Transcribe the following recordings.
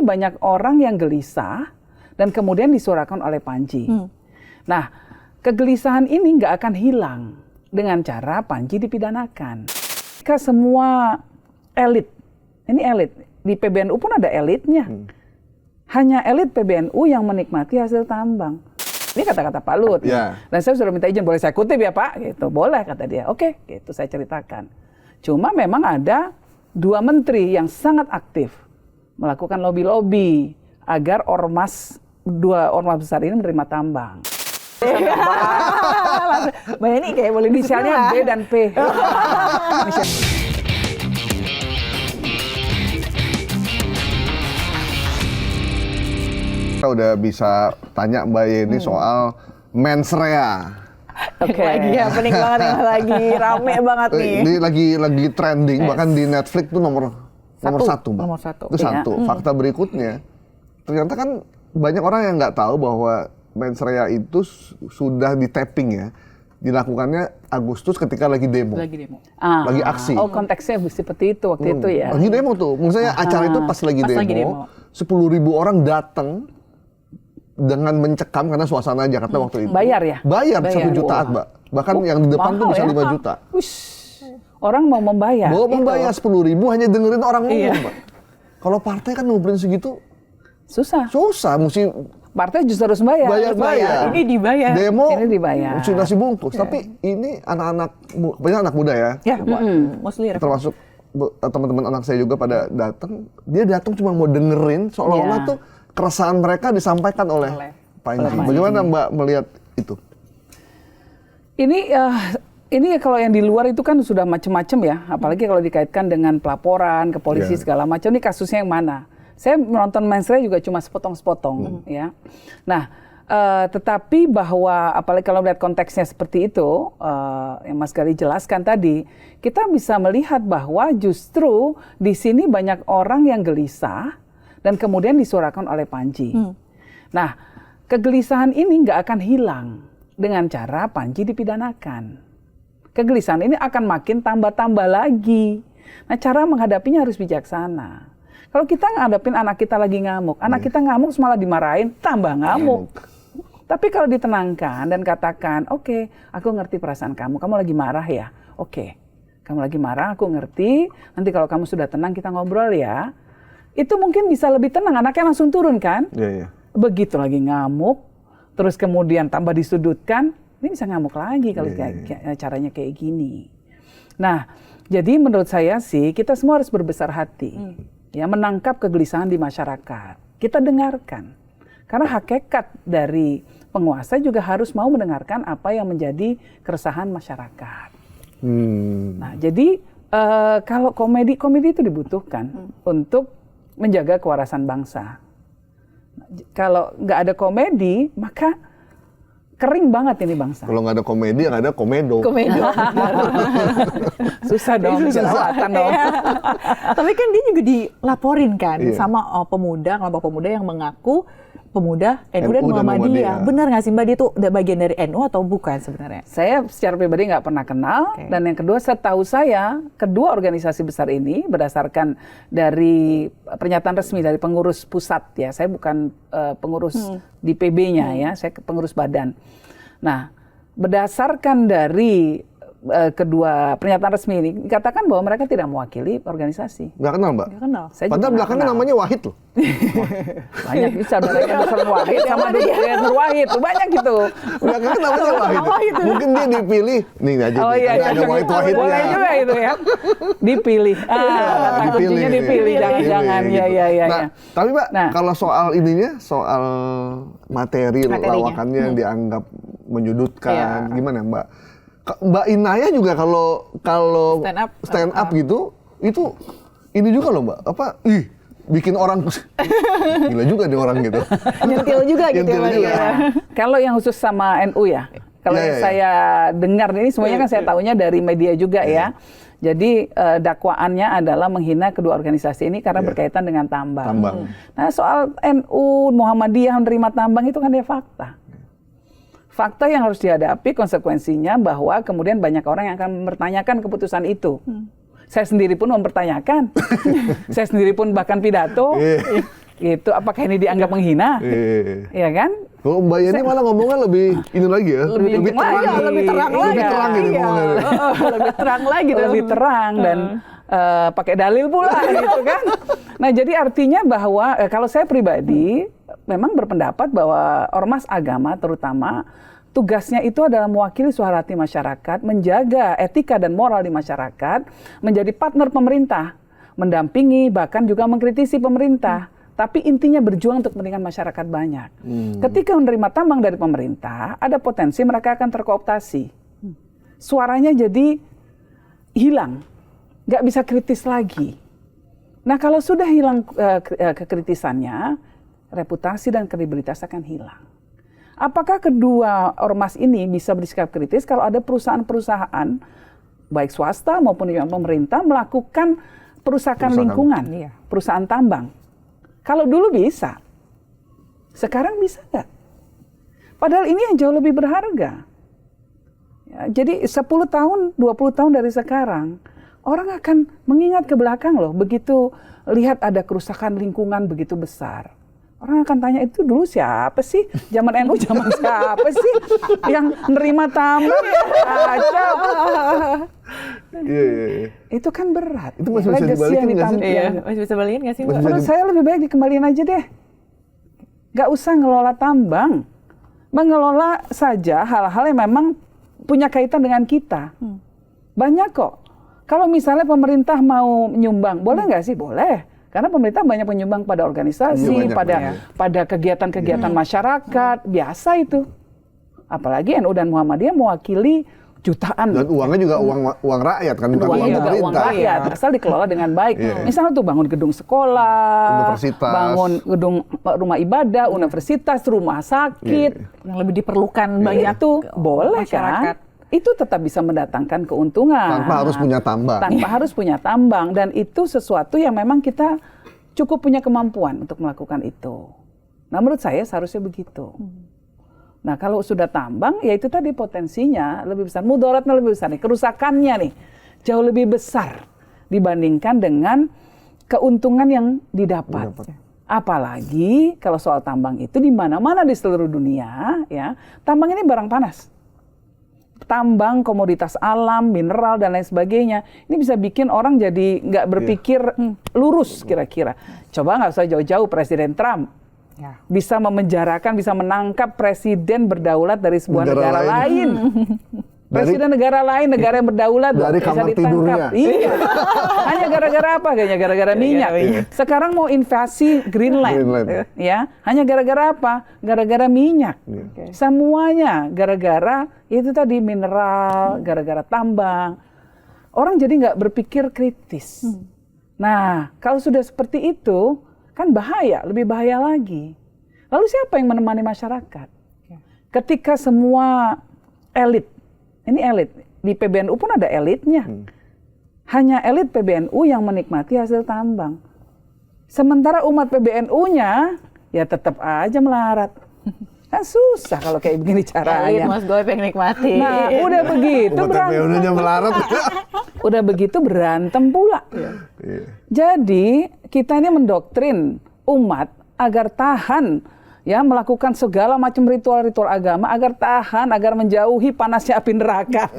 banyak orang yang gelisah dan kemudian disuarakan oleh Panji. Nah, kegelisahan ini nggak akan hilang dengan cara Panji dipidanakan. Jika semua elit, ini elit, di PBNU pun ada elitnya. Hanya elit PBNU yang menikmati hasil tambang. Ini kata-kata Pak Luhut. Dan saya sudah minta izin, boleh saya kutip ya Pak? Gitu. Boleh, kata dia. Oke, gitu saya ceritakan. Cuma memang ada 2 menteri yang sangat aktif melakukan lobby-lobby agar 2 ormas besar ini menerima tambang. Mbak Yeni kayak boleh inisialnya B dan P. Kita udah bisa tanya Mbak Yeni soal mensrea. Lagi happening banget ya, lagi rame banget nih. Ini lagi trending, bahkan di Netflix tuh nomor 1, Mbak. Nomor 1. Itu satu. Fakta berikutnya, ternyata kan banyak orang yang nggak tahu bahwa mensrea itu sudah di tapping ya. Dilakukannya Agustus ketika lagi demo. Lagi aksi. Oh, konteksnya seperti itu waktu itu ya. Lagi demo tuh. Maksudnya acara itu pas lagi demo. 10.000 orang datang dengan mencekam karena suasana Jakarta waktu itu. Bayar ya? Bayar 1 juta, Mbak. Bahkan yang di depan tuh bisa 5 juta. Orang mau membayar. Mau membayar 10.000 hanya dengerin orang ngomong, Mbak. Kalau partai kan ngumpulin segitu susah, mesti partai justru harus bayar. Ini dibayar. Demo ini dibayar. Sudah nasi bungkus. Tapi ini banyak anak muda ya. Mostly termasuk teman-teman anak saya juga pada datang. Dia datang cuma mau dengerin seolah-olah tuh keresahan mereka disampaikan oleh Panji. Bagaimana Mbak melihat itu? Ini kalau yang di luar itu kan sudah macam-macam ya. Apalagi kalau dikaitkan dengan pelaporan ke polisi segala macam. Ini kasusnya yang mana? Saya menonton mensrea juga cuma sepotong-sepotong ya. Nah, tetapi bahwa apalagi kalau melihat konteksnya seperti itu, yang Mas Gali jelaskan tadi, kita bisa melihat bahwa justru di sini banyak orang yang gelisah dan kemudian disuarakan oleh Panji. Nah, kegelisahan ini nggak akan hilang dengan cara Panji dipidanakan. Kegelisahan ini akan makin tambah-tambah lagi. Nah, cara menghadapinya harus bijaksana. Kalau kita ngadepin anak kita lagi ngamuk, anak kita ngamuk malah dimarahin, tambah ngamuk. Tapi kalau ditenangkan dan katakan, oke, aku ngerti perasaan kamu lagi marah ya? Oke, kamu lagi marah, aku ngerti, nanti kalau kamu sudah tenang kita ngobrol ya. Itu mungkin bisa lebih tenang, anaknya langsung turun kan? Begitu lagi ngamuk, terus kemudian tambah disudutkan, ini bisa ngamuk lagi kalau caranya kayak gini. Nah, jadi menurut saya sih kita semua harus berbesar hati. Ya, menangkap kegelisahan di masyarakat. Kita dengarkan. Karena hakikat dari penguasa juga harus mau mendengarkan apa yang menjadi keresahan masyarakat. Nah, jadi kalau komedi itu dibutuhkan untuk menjaga kewarasan bangsa. Kalau nggak ada komedi, maka kering banget ini bangsa. Kalau nggak ada komedi, nggak ada komedo. Susah dong, jerawatan dong. Tapi kan dia juga dilaporin kan sama kelompok pemuda yang mengaku pemuda NU dan Muhammadiyah. Benar nggak sih Mbak, dia tuh udah bagian dari NU atau bukan sebenarnya? Saya secara pribadi nggak pernah kenal. Dan yang kedua, setahu saya, kedua organisasi besar ini berdasarkan dari pernyataan resmi dari pengurus pusat ya. Saya bukan pengurus di PB-nya ya, saya pengurus badan. Nah, berdasarkan dari kedua pernyataan resmi ini dikatakan bahwa mereka tidak mewakili organisasi. Nggak kenal, Mbak? Nggak kenal. Padahal belakangnya namanya Wahid loh. Banyak bisa saudaranya Nur Wahid sama Nur Wahid, banyak gitu. Belakangnya namanya Wahid. Mungkin dia dipilih. Nih aja. Oh iya, ada Wahid-Wahidnya. Boleh juga itu ya. Dipilih. Kuncinya dipilih. Jangan. Ya. Nah, tapi Mbak, kalau soal ininya, soal materi lawakannya yang dianggap menyudutkan, gimana Mbak? Mbak Inaya juga kalau stand up gitu, itu ini juga loh Mbak, bikin orang gila juga nih orang gitu. Nyentil juga gitu ya. Kalau yang khusus sama NU ya, kalau saya dengar ini semuanya kan saya tahunya dari media juga ya. Jadi dakwaannya adalah menghina kedua organisasi ini karena berkaitan dengan tambang. Nah, soal NU Muhammadiyah menerima tambang itu kan dia fakta. Fakta yang harus dihadapi konsekuensinya bahwa kemudian banyak orang yang akan mempertanyakan keputusan itu. Saya sendiri pun mempertanyakan. Saya sendiri pun bahkan pidato. Gitu. Apakah ini dianggap menghina? Iya kan? Kalau Mbak Yeni malah ngomongnya lebih ini lagi ya, lebih terang, lebih terang lagi. Lebih terang gitu ngomongnya. Lebih terang lagi tuh. Lebih terang dan pakai dalil pula gitu kan. Nah, jadi artinya bahwa kalau saya pribadi memang berpendapat bahwa ormas agama terutama tugasnya itu adalah mewakili suara hati masyarakat, menjaga etika dan moral di masyarakat, menjadi partner pemerintah, mendampingi bahkan juga mengkritisi pemerintah. Tapi intinya berjuang untuk kepentingan masyarakat banyak. Ketika menerima tambang dari pemerintah, ada potensi mereka akan terkooptasi. Suaranya jadi hilang, nggak bisa kritis lagi. Nah, kalau sudah hilang kekritisannya, reputasi dan kredibilitas akan hilang. Apakah kedua ormas ini bisa bersikap kritis kalau ada perusahaan-perusahaan, baik swasta maupun yang pemerintah, melakukan perusahaan lingkungan, perusahaan tambang? Kalau dulu bisa, sekarang bisa nggak? Padahal ini yang jauh lebih berharga. Ya, jadi 10 tahun, 20 tahun dari sekarang, orang akan mengingat ke belakang loh, begitu lihat ada kerusakan lingkungan begitu besar. Orang akan tanya, itu dulu siapa sih? Zaman NU zaman siapa sih yang nerima tambang? Kacau. Iya. Itu kan berat. Itu masih bisa dibalikin nggak sih? Iya, masih bisa balikin nggak sih, Mbak? Menurut saya lebih baik dikembaliin aja deh. Nggak usah ngelola tambang. Mengelola saja hal-hal yang memang punya kaitan dengan kita. Banyak kok. Kalau misalnya pemerintah mau nyumbang, boleh nggak sih? Boleh. Karena pemerintah banyak menyumbang pada organisasi, pada kegiatan-kegiatan masyarakat, biasa itu. Apalagi NU dan Muhammadiyah mewakili jutaan. Dan uangnya juga uang rakyat kan, bukan uangnya uang juga pemerintah. Uang rakyat, asal dikelola dengan baik. Misalnya tuh bangun gedung sekolah, bangun gedung rumah ibadah, universitas, rumah sakit. Yang lebih diperlukan banyak itu boleh masyarakat. Kan? Itu tetap bisa mendatangkan keuntungan. Tanpa harus punya tambang. Tanpa harus punya tambang. Dan itu sesuatu yang memang kita cukup punya kemampuan untuk melakukan itu. Nah, menurut saya seharusnya begitu. Nah, kalau sudah tambang, ya itu tadi potensinya lebih besar. Mudaratnya lebih besar nih. Kerusakannya nih jauh lebih besar dibandingkan dengan keuntungan yang didapat. Apalagi kalau soal tambang itu di mana-mana di seluruh dunia, ya. Tambang ini barang panas. Tambang, komoditas alam, mineral, dan lain sebagainya. Ini bisa bikin orang jadi nggak berpikir lurus kira-kira. Coba nggak usah jauh-jauh Presiden Trump. Bisa memenjarakan, bisa menangkap presiden berdaulat dari sebuah negara lain. Presiden negara lain, negara yang berdaulat dari kamar tidurnya. Iya. Hanya gara-gara apa? Kayaknya gara-gara minyak. Sekarang mau invasi Greenland. Ya, hanya gara-gara apa? Gara-gara minyak. Semuanya gara-gara itu tadi mineral, gara-gara tambang. Orang jadi nggak berpikir kritis. Nah, kalau sudah seperti itu, kan bahaya, lebih bahaya lagi. Lalu siapa yang menemani masyarakat? Ketika semua elit, ini elit, di PBNU pun ada elitnya. Hanya elit PBNU yang menikmati hasil tambang. Sementara umat PBNU-nya ya tetap aja melarat. Kan susah kalau kayak begini caranya. Elit Mas Goib yang nikmati. Nah, udah begitu PBNU-nya melarat. Udah begitu berantem pula. Jadi kita ini mendoktrin umat agar tahan ya melakukan segala macam ritual-ritual agama agar tahan, agar menjauhi panasnya api neraka.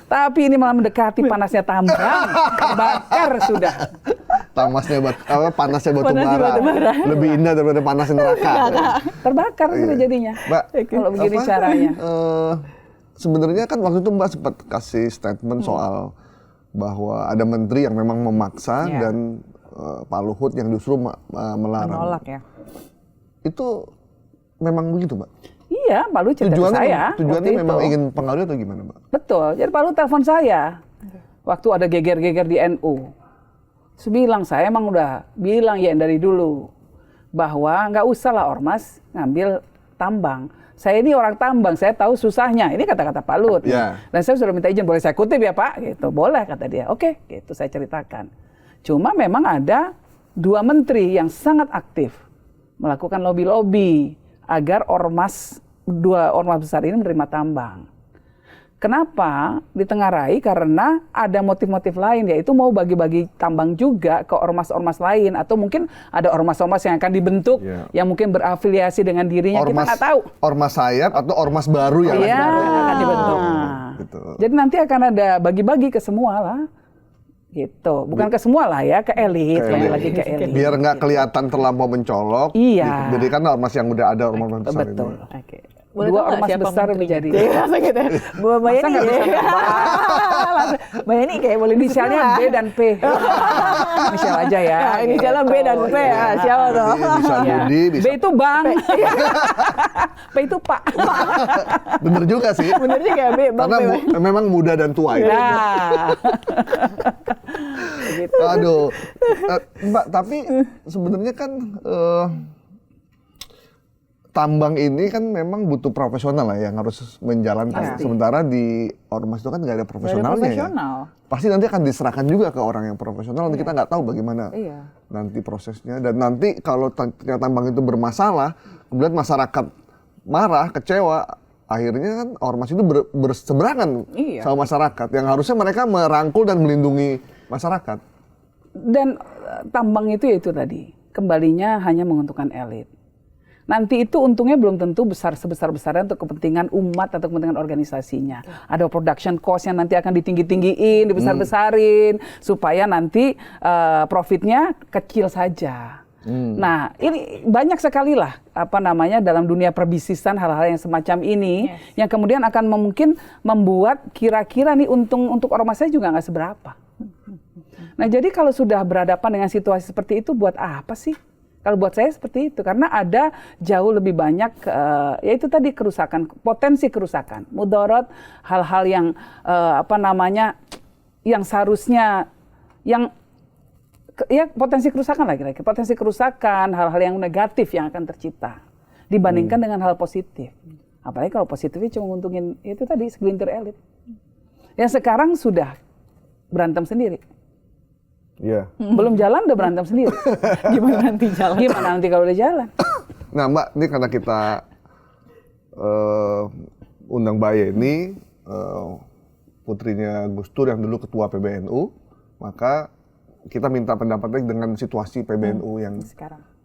Tapi ini malah mendekati panasnya tambang, bakar sudah. Panasnya batu bara. Lebih indah daripada panasnya neraka. Terbakar sudah jadinya. Mbak, kalau begini caranya. Sebenarnya kan waktu itu Mbak sempat kasih statement soal bahwa ada menteri yang memang memaksa dan Pak Luhut yang justru melarang. Menolak ya. Itu memang begitu, Mbak? Iya, Pak Luhut cerita ke saya. Tujuannya memang ingin pengaruh atau gimana, Mbak? Betul. Jadi Pak Luhut telepon saya. Waktu ada geger-geger di NU. Saya emang udah bilang ya dari dulu. Bahwa nggak usah lah ormas ngambil tambang. Saya ini orang tambang, saya tahu susahnya. Ini kata-kata Pak Luhut. Dan saya sudah minta izin, boleh saya kutip ya Pak? Gitu. Boleh, kata dia. Oke, gitu saya ceritakan. Cuma memang ada 2 menteri yang sangat aktif. Melakukan lobby-lobby agar 2 ormas besar ini menerima tambang. Kenapa ditengarai? Karena ada motif-motif lain, yaitu mau bagi-bagi tambang juga ke ormas-ormas lain, atau mungkin ada ormas-ormas yang akan dibentuk yang mungkin berafiliasi dengan dirinya, kita nggak tahu. Ormas sayap atau ormas baru yang akan dibentuk. Gitu. Jadi nanti akan ada bagi-bagi ke semua lah. Gitu, bukan ke semua lah ya, ke elit, lagi ke elit. Biar nggak kelihatan terlampau mencolok. Iya. Jadi kan ormas yang udah ada ormas besar betul. ini. Oke. Dua ormas besar menjadi. Bu Mayani Mayani kayak boleh inisialnya B dan P. Inisial aja ya. Inisialnya B dan P ya. Siapa tuh? Bisa Budi, bisa. B itu Bang. P itu Pak. Bener juga sih. Bener juga B. Karena memang muda dan tua ya. Gitu. Aduh, Mbak, tapi sebenarnya kan tambang ini kan memang butuh profesional lah yang harus menjalankan. Sementara di ormas itu kan nggak ada profesionalnya ya. Pasti nanti akan diserahkan juga ke orang yang profesional. Nanti kita nggak tahu bagaimana nanti prosesnya. Dan nanti kalau tambang itu bermasalah, kemudian masyarakat marah, kecewa, akhirnya kan ormas itu berseberangan sama masyarakat. Yang harusnya mereka merangkul dan melindungi masyarakat. Dan tambang itu ya itu tadi, kembalinya hanya menguntungkan elit. Nanti itu untungnya belum tentu sebesar-besarnya untuk kepentingan umat atau kepentingan organisasinya. Ada production cost yang nanti akan ditinggi-tinggiin, dibesar-besarin, supaya nanti profitnya kecil saja. Nah, ini banyak sekali lah dalam dunia perbisnisan hal-hal yang semacam ini yang kemudian akan mungkin membuat kira-kira nih untung untuk ormas saya juga nggak seberapa. Nah, jadi kalau sudah berhadapan dengan situasi seperti itu, buat apa sih? Kalau buat saya seperti itu, karena ada jauh lebih banyak, yaitu tadi kerusakan, potensi kerusakan, mudarat, hal-hal yang yang seharusnya, potensi kerusakan lagi, potensi kerusakan, hal-hal yang negatif yang akan tercipta dibandingkan dengan hal positif. Apalagi kalau positifnya cuma nguntungin itu tadi segelintir elit, yang sekarang sudah berantem sendiri. Iya. Belum jalan udah berantem sendiri. Gimana nanti jalan? Gimana nanti kalau udah jalan? Nah, Mbak, ini karena kita undang Mbak Yeni, putrinya Gus Dur yang dulu ketua PBNU, maka kita minta pendapatnya dengan situasi PBNU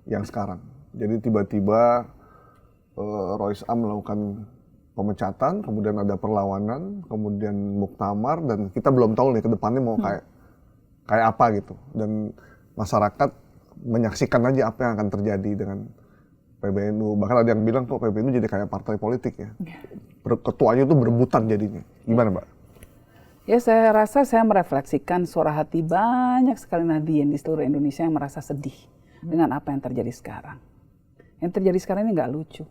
yang sekarang. Jadi tiba-tiba Rois Am melakukan pemecatan, kemudian ada perlawanan, kemudian muktamar, dan kita belum tahu nih ke depannya mau kayak apa gitu, dan masyarakat menyaksikan aja apa yang akan terjadi dengan PBNU. Bahkan ada yang bilang kok PBNU jadi kayak partai politik ya. Ketuanya itu berebutan jadinya. Gimana, Mbak? Ya, saya rasa saya merefleksikan suara hati banyak sekali Nahdien di seluruh Indonesia yang merasa sedih dengan apa yang terjadi sekarang. Yang terjadi sekarang ini nggak lucu.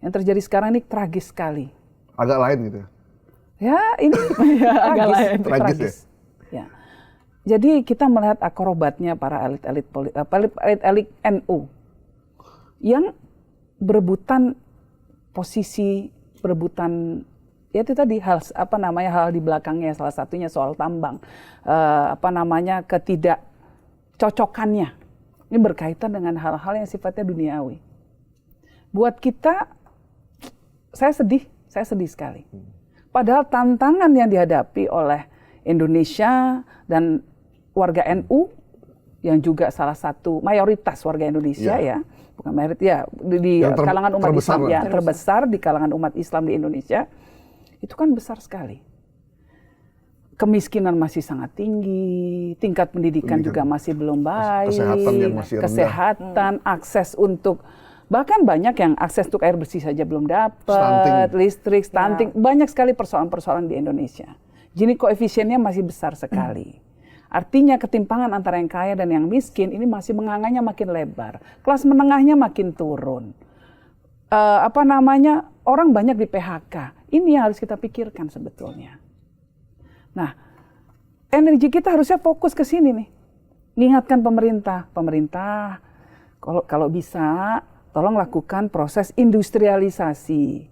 Yang terjadi sekarang ini tragis sekali. Agak lain gitu ya? Ya, ini tragis. Ya. Jadi kita melihat akrobatnya para elit NU yang berebutan posisi, berebutan ya itu tadi hal di belakangnya, salah satunya soal tambang, ketidakcocokannya. Ini berkaitan dengan hal-hal yang sifatnya duniawi. Buat kita, saya sedih sekali. Padahal tantangan yang dihadapi oleh Indonesia dan warga NU yang juga salah satu mayoritas warga Indonesia bukan mayoritas ya di kalangan umat Islam terbesar di kalangan umat Islam di Indonesia, itu kan besar sekali. Kemiskinan masih sangat tinggi, tingkat pendidikan juga masih belum baik, kesehatan yang masih rendah, akses untuk bahkan banyak yang akses untuk air bersih saja belum dapat, listrik, stunting, banyak sekali persoalan-persoalan di Indonesia. Gini koefisiennya masih besar sekali. Artinya ketimpangan antara yang kaya dan yang miskin ini masih mengangannya makin lebar. Kelas menengahnya makin turun. Orang banyak di PHK. Ini yang harus kita pikirkan sebetulnya. Nah, energi kita harusnya fokus ke sini nih. Mengingatkan pemerintah kalau bisa tolong lakukan proses industrialisasi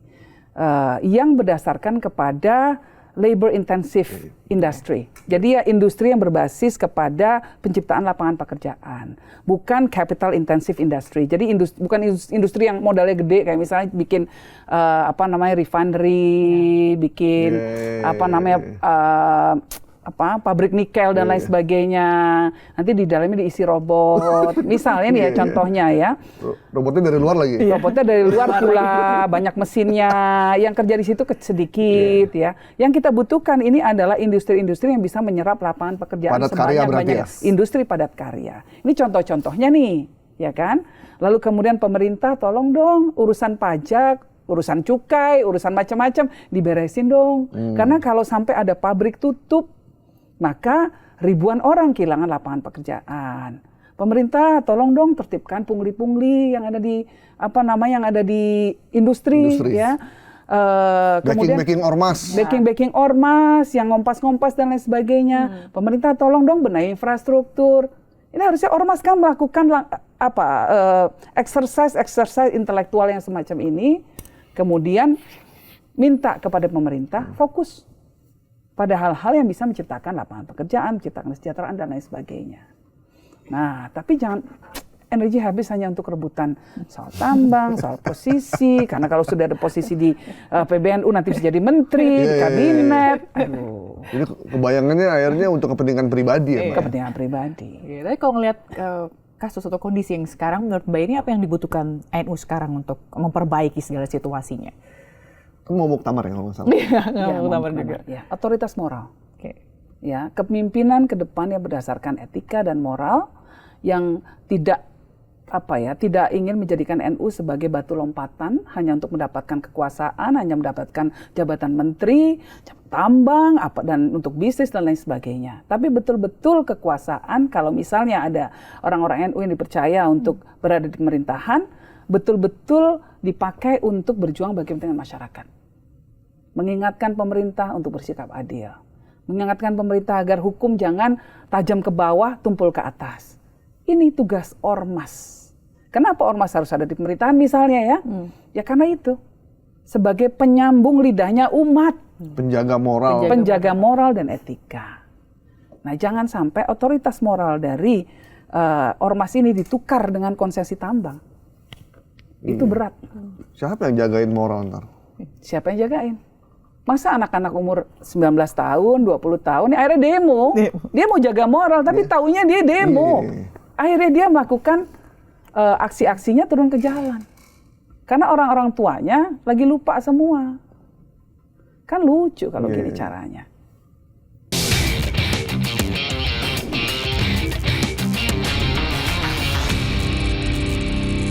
yang berdasarkan kepada labor intensive industry. Jadi ya industri yang berbasis kepada penciptaan lapangan pekerjaan, bukan capital intensive industry. Jadi bukan industri yang modalnya gede kayak misalnya bikin refinery, bikin pabrik nikel dan lain sebagainya. Nanti di dalamnya diisi robot. Misalnya nih ya contohnya ya. Robotnya dari luar lagi. Robotnya dari luar pula, banyak mesinnya. Yang kerja di situ sedikit ya. Yang kita butuhkan ini adalah industri-industri yang bisa menyerap lapangan pekerjaan sebanyak-banyak. Industri padat karya. Ini contoh-contohnya nih, ya kan? Lalu kemudian pemerintah tolong dong urusan pajak, urusan cukai, urusan macam-macam diberesin dong. Karena kalau sampai ada pabrik tutup, maka ribuan orang kehilangan lapangan pekerjaan. Pemerintah tolong dong tertibkan pungli-pungli yang ada di industri. Ya. Kemudian backing ormas yang ngompas-ngompas dan lain sebagainya. Pemerintah tolong dong benahi infrastruktur. Ini harusnya ormas kan melakukan exercise intelektual yang semacam ini. Kemudian minta kepada pemerintah fokus pada hal-hal yang bisa menciptakan lapangan pekerjaan, menciptakan kesejahteraan, dan lain sebagainya. Nah, tapi jangan energi habis hanya untuk rebutan soal tambang, soal posisi, karena kalau sudah ada posisi di PBNU nanti bisa jadi menteri, di kabinet. Aduh. Jadi kebayangannya akhirnya untuk kepentingan pribadi ya, Mbak? Kepentingan pribadi. Tapi kalau ngelihat kasus atau kondisi yang sekarang, menurut Mbak ini apa yang dibutuhkan NU sekarang untuk memperbaiki segala situasinya? Kan mau muktamar ya kalau nggak salah. Iya, muktamar juga. Ya. Otoritas moral. Ya, kepemimpinan ke depan yang berdasarkan etika dan moral yang tidak ingin menjadikan NU sebagai batu lompatan hanya untuk mendapatkan kekuasaan, hanya mendapatkan jabatan menteri, tambang, dan untuk bisnis dan lain sebagainya. Tapi betul-betul kekuasaan, kalau misalnya ada orang-orang NU yang dipercaya untuk berada di pemerintahan, betul-betul dipakai untuk berjuang bagi kepentingan masyarakat. Mengingatkan pemerintah untuk bersikap adil. Mengingatkan pemerintah agar hukum jangan tajam ke bawah, tumpul ke atas. Ini tugas ormas. Kenapa ormas harus ada di pemerintahan misalnya ya? Ya karena itu. Sebagai penyambung lidahnya umat. Penjaga moral. Penjaga moral dan etika. Nah jangan sampai otoritas moral dari ormas ini ditukar dengan konsesi tambang. Itu berat. Siapa yang jagain moral ntar? Siapa yang jagain? Masa anak-anak umur 19 tahun, 20 tahun, akhirnya demo. Dia mau jaga moral, tapi taunya dia demo. Akhirnya dia melakukan aksi-aksinya turun ke jalan. Karena orang-orang tuanya lagi lupa semua. Kan lucu kalau gini caranya.